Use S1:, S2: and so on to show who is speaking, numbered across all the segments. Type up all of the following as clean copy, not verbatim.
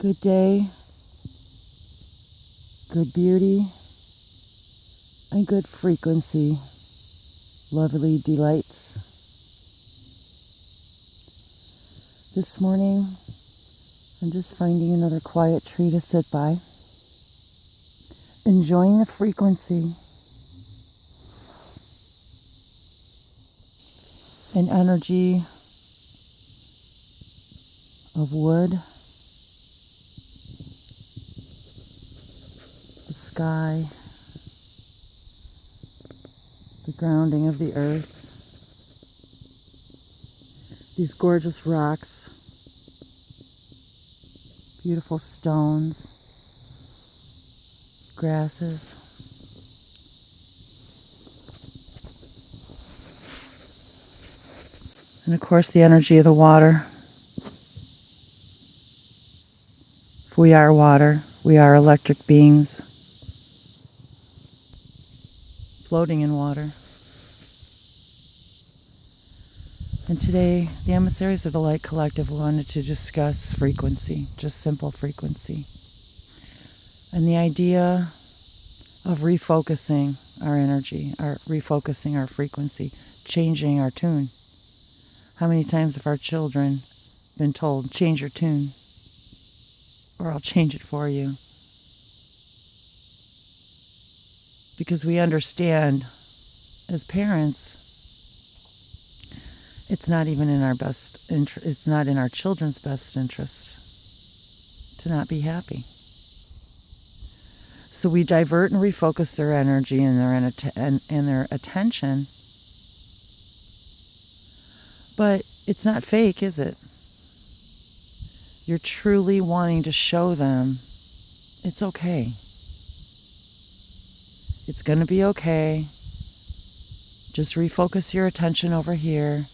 S1: Good day, good beauty, and good frequency, lovely delights. This morning, I'm just finding another quiet tree to sit by, enjoying the frequency and energy of wood, the sky, the grounding of the earth, these gorgeous rocks, beautiful stones, grasses, and of course the energy of the water. We are water. We are electric beings floating in water. And today, the Emissaries of the Light Collective wanted to discuss frequency, just simple frequency. And the idea of refocusing our energy, refocusing our frequency, changing our tune. How many times have our children been told, change your tune, or I'll change it for you? Because we understand, as parents, it's not even in our best interest, it's not in our children's best interest to not be happy. So we divert and refocus their energy and their attention. But it's not fake, is it? You're truly wanting to show them it's okay. It's going to be okay. Just refocus your attention over here,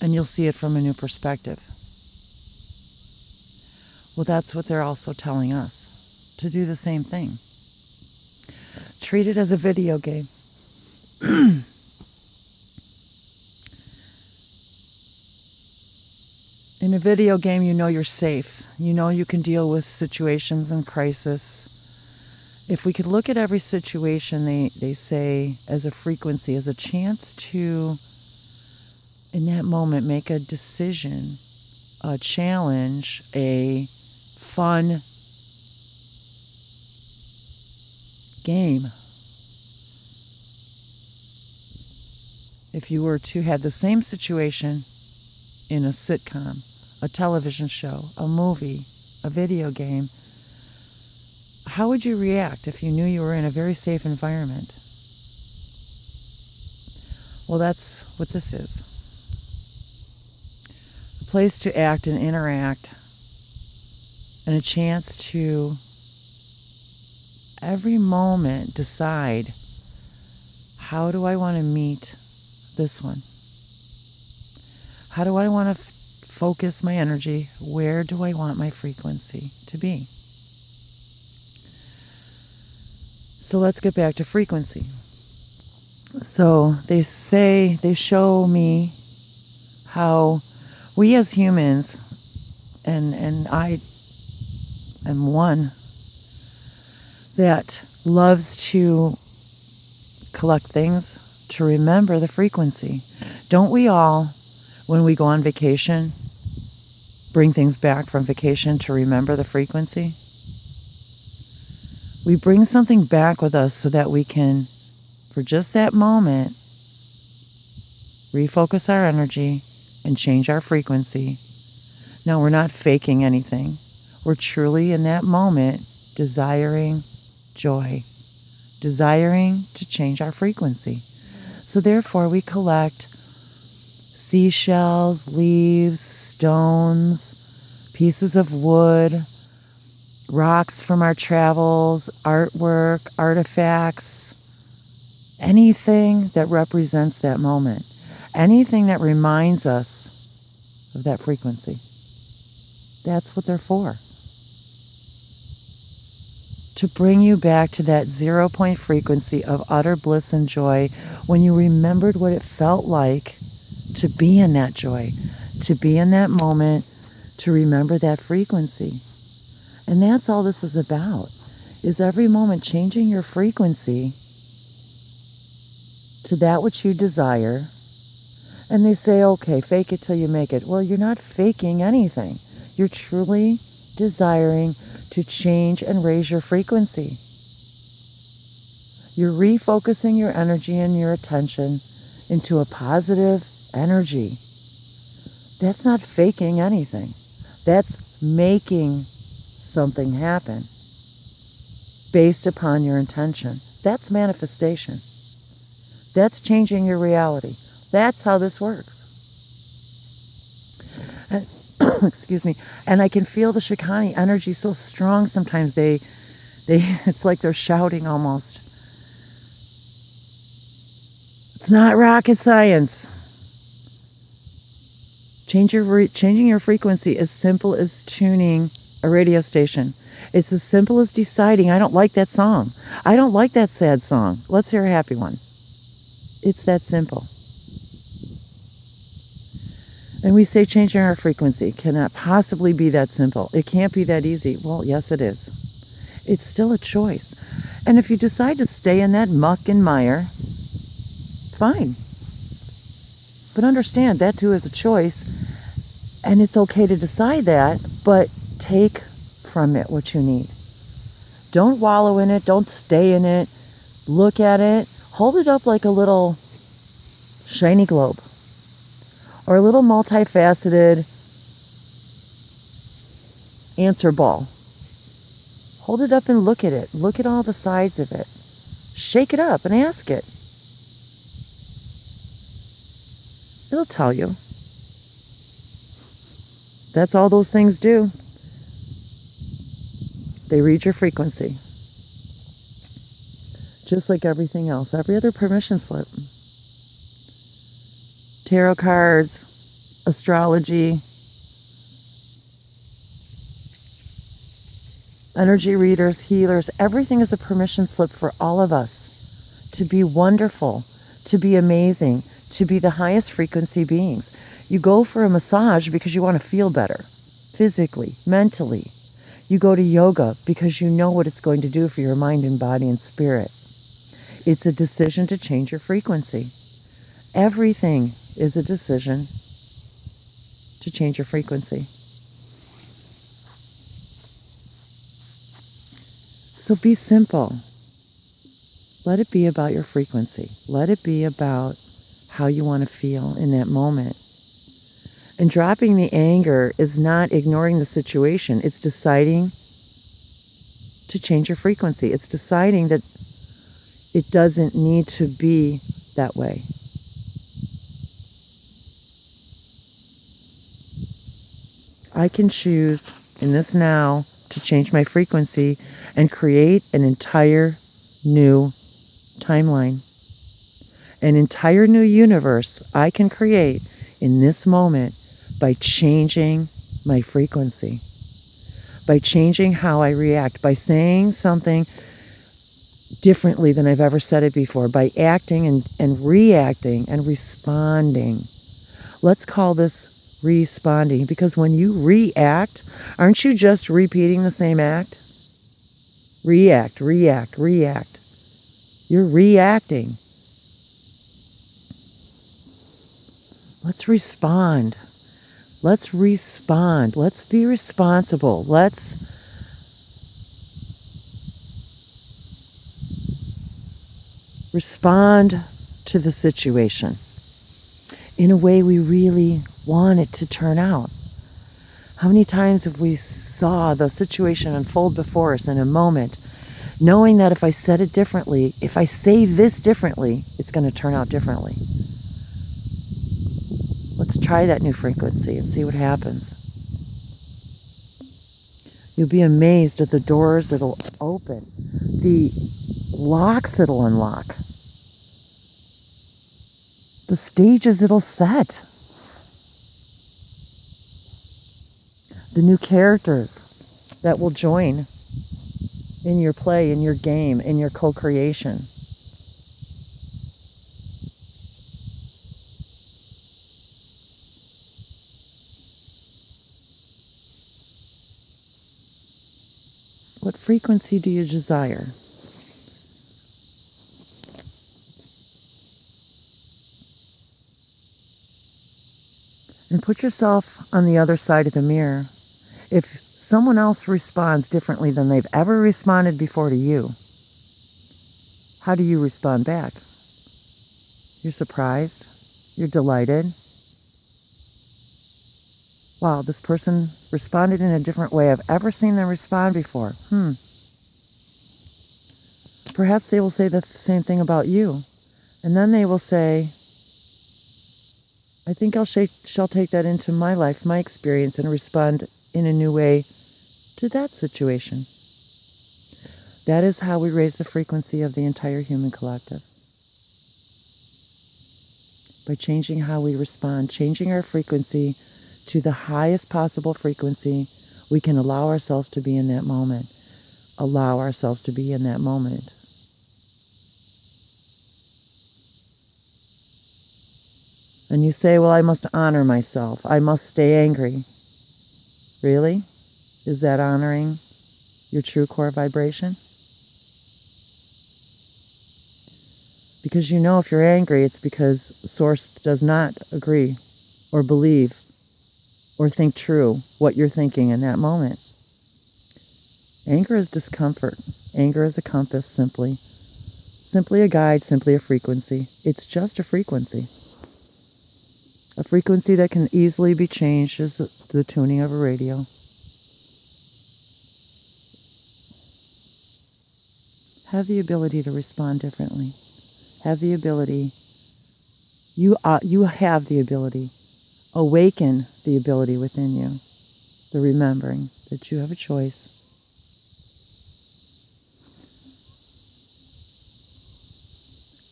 S1: and you'll see it from a new perspective. Well, that's what they're also telling us, to do the same thing. Treat it as a video game. In a video game, you know you're safe. You know you can deal with situations and crisis. If we could look at every situation, they say, as a frequency, as a chance to, in that moment, make a decision, a challenge, a fun game. If you were to have the same situation in a sitcom, a television show, a movie, a video game, how would you react if you knew you were in a very safe environment? Well, that's what this is. A place to act and interact, and a chance to, every moment, decide, how do I want to meet this one? How do I want to focus my energy? Where do I want my frequency to be? So let's get back to frequency. So they show me how we as humans, and I am one that loves to collect things, to remember the frequency. Don't we all, when we go on vacation, bring things back from vacation to remember the frequency? We bring something back with us so that we can, for just that moment, refocus our energy and change our frequency. Now, we're not faking anything. We're truly in that moment desiring joy, desiring to change our frequency. So therefore, we collect seashells, leaves, stones, pieces of wood, rocks from our travels, artwork, artifacts, anything that represents that moment, anything that reminds us of that frequency. That's what they're for. To bring you back to that 0 point frequency of utter bliss and joy when you remembered what it felt like to be in that joy, to be in that moment, to remember that frequency. And that's all this is about, is every moment changing your frequency to that which you desire. And they say, okay, fake it till you make it. Well, you're not faking anything. You're truly desiring to change and raise your frequency. You're refocusing your energy and your attention into a positive energy. That's not faking anything. That's making something happen based upon your intention. That's manifestation. That's changing your reality. That's how this works. And, excuse me. And I can feel the Shikani energy so strong sometimes. It's like they're shouting almost. It's not rocket science. Changing your frequency as simple as tuning a radio station. It's as simple as deciding, I don't like that song. I don't like that sad song. Let's hear a happy one. It's that simple. And we say changing our frequency cannot possibly be that simple. It can't be that easy. Well, yes, it is. It's still a choice. And if you decide to stay in that muck and mire, fine. But understand that too is a choice. And it's okay to decide that, but take from it what you need. Don't wallow in it. Don't stay in it. Look at it. Hold it up like a little shiny globe. Or a little multifaceted answer ball. Hold it up and look at it. Look at all the sides of it. Shake it up and ask it. It'll tell you. That's all those things do. They read your frequency. Just like everything else. Every other permission slip. Tarot cards, astrology, energy readers, healers, everything is a permission slip for all of us to be wonderful, to be amazing, to be the highest frequency beings. You go for a massage because you want to feel better, physically, mentally. You go to yoga because you know what it's going to do for your mind and body and spirit. It's a decision to change your frequency. Everything is a decision to change your frequency. So be simple. Let it be about your frequency. Let it be about how you want to feel in that moment. And dropping the anger is not ignoring the situation. It's deciding to change your frequency. It's deciding that it doesn't need to be that way. I can choose in this now to change my frequency and create an entire new timeline. An entire new universe I can create in this moment by changing my frequency. By changing how I react. By saying something differently than I've ever said it before. By acting and reacting and responding. Let's call this responding, because when you react, aren't you just repeating the same act? React, react, react. You're reacting. Let's respond. Let's respond. Let's be responsible. Let's respond to the situation in a way we really want it to turn out. How many times have we saw the situation unfold before us in a moment, knowing that if I said it differently, if I say this differently, it's going to turn out differently. Let's try that new frequency and see what happens. You'll be amazed at the doors that'll open, the locks it'll unlock, the stages it'll set, the new characters that will join in your play, in your game, in your co-creation. What frequency do you desire? And put yourself on the other side of the mirror. If someone else responds differently than they've ever responded before to you, how do you respond back? You're surprised? You're delighted? Wow, this person responded in a different way I've ever seen them respond before. Perhaps they will say the same thing about you. And then they will say, I think shall take that into my life, my experience, and respond in a new way to that situation. That is how we raise the frequency of the entire human collective. By changing how we respond, changing our frequency to the highest possible frequency, we can allow ourselves to be in that moment. Allow ourselves to be in that moment. And you say, well, I must honor myself. I must stay angry. Really? Is that honoring your true core vibration? Because you know if you're angry, it's because Source does not agree or believe or think true what you're thinking in that moment. Anger is discomfort. Anger is a compass, simply. Simply a guide, simply a frequency. It's just a frequency. A frequency that can easily be changed as the tuning of a radio. Have the ability to respond differently. Have the ability. You have the ability. Awaken the ability within you. The remembering that you have a choice.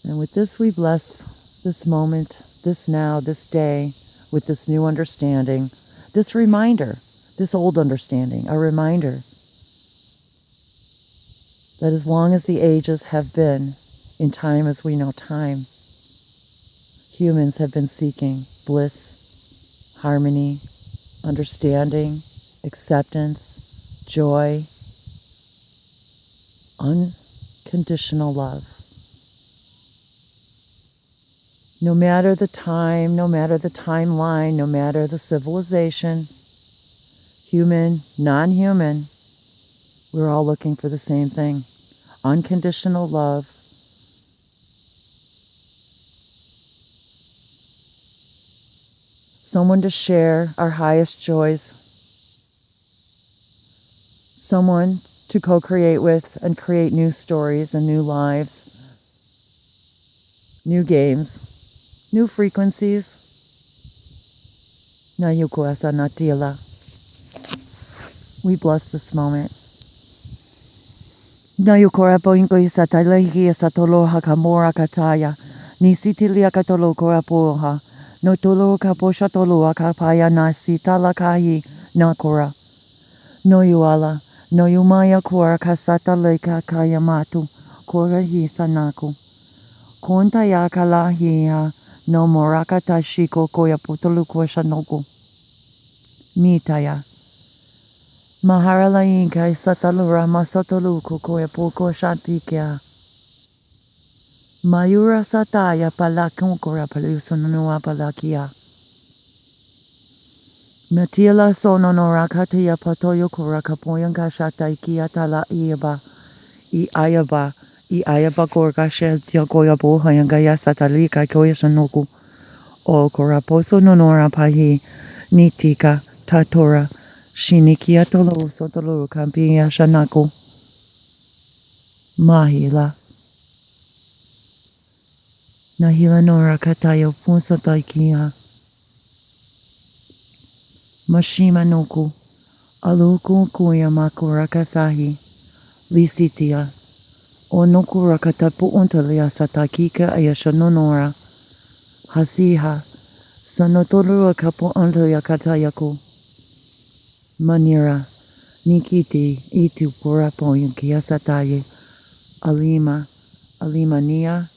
S1: And with this, we bless this moment, this now, this day, with this new understanding, this reminder, this old understanding, a reminder that as long as the ages have been, in time as we know time, humans have been seeking bliss, harmony, understanding, acceptance, joy, unconditional love. No matter the time, no matter the timeline, no matter the civilization, human, non-human, we're all looking for the same thing. Unconditional love. Someone to share our highest joys. Someone to co-create with and create new stories and new lives, new games, new frequencies. We bless this moment. Nayukora ingo isatalehi satoloha kamora kataya. Nisitilia katolo korapoha. No tolo kaposha tolo akapaya nasita lakahi nakora. No yuala. No yumaya kora kasata leka kayamatu. Kora hisanaku. Konta yakala hiya. No morakata shiko koya putolu kwashanoku. Mitaya. Maharala inka satalura masatalu koya poko shantikya. Mayura sataya palakunkora palusunua palakia. Matila sono no rakatiya patoyo kora kapoyanka shataikia tala iaba. I ayaba gorga sheltia goya bohayanga satalika koya sanoku. O koraposo nonora pahi nitika tatora shinikia tolo sotolo kampiya shanaku. Mahila. Nahila nora katayo punsataikia. Mashima noku. Aluku kuya makura kasahi. Lisitia. O noku rakatapu untalia satakika ayashanonora. Hasiha. Sanotolu kapu untalia katayaku. Manira. Nikiti itu purapo yunkia sataye. Alima. Alimania.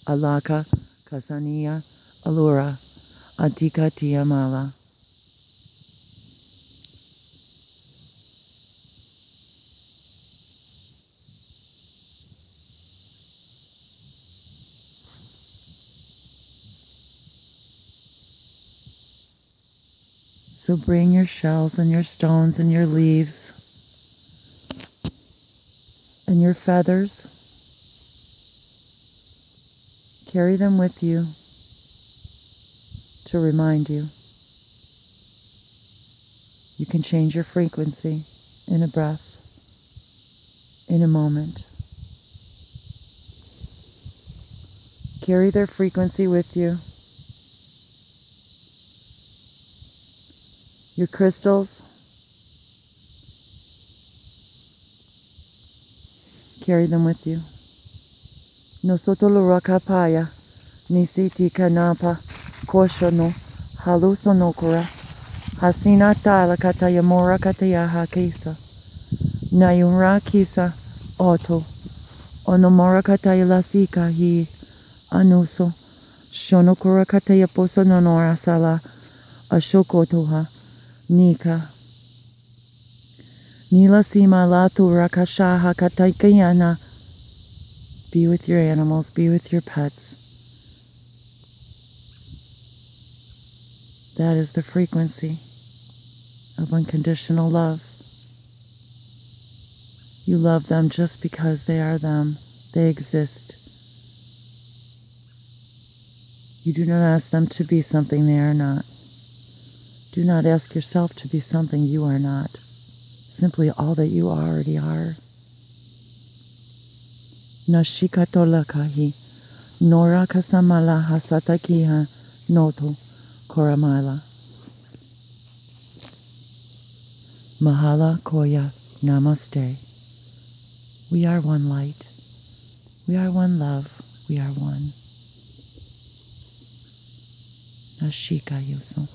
S1: Alaka. Kasania. Alura. Atika tiamala. So bring your shells and your stones and your leaves and your feathers. Carry them with you to remind you. You can change your frequency in a breath, in a moment. Carry their frequency with you. Your crystals, carry them with you. No sotolurakapaya, nisiti kanapa, koshono, halusonokura, hasina tala kataya mora kataya hakisa, nayunra kisa, oto, onomora kataya lasika hi, anuso, shonokura kataya poso nonora sala, ashokotoha, nika. Nila sima latu rakashaha kataikayana. Be with your animals, be with your pets. That is the frequency of unconditional love. You love them just because they are them. They exist. You do not ask them to be something they are not. Do not ask yourself to be something you are not. Simply all that you already are. Nashikatolakahi, Nora kasamala hasatakiha, noto koramala. Mahala koya, namaste. We are one light. We are one love. We are one. Nashika yuso.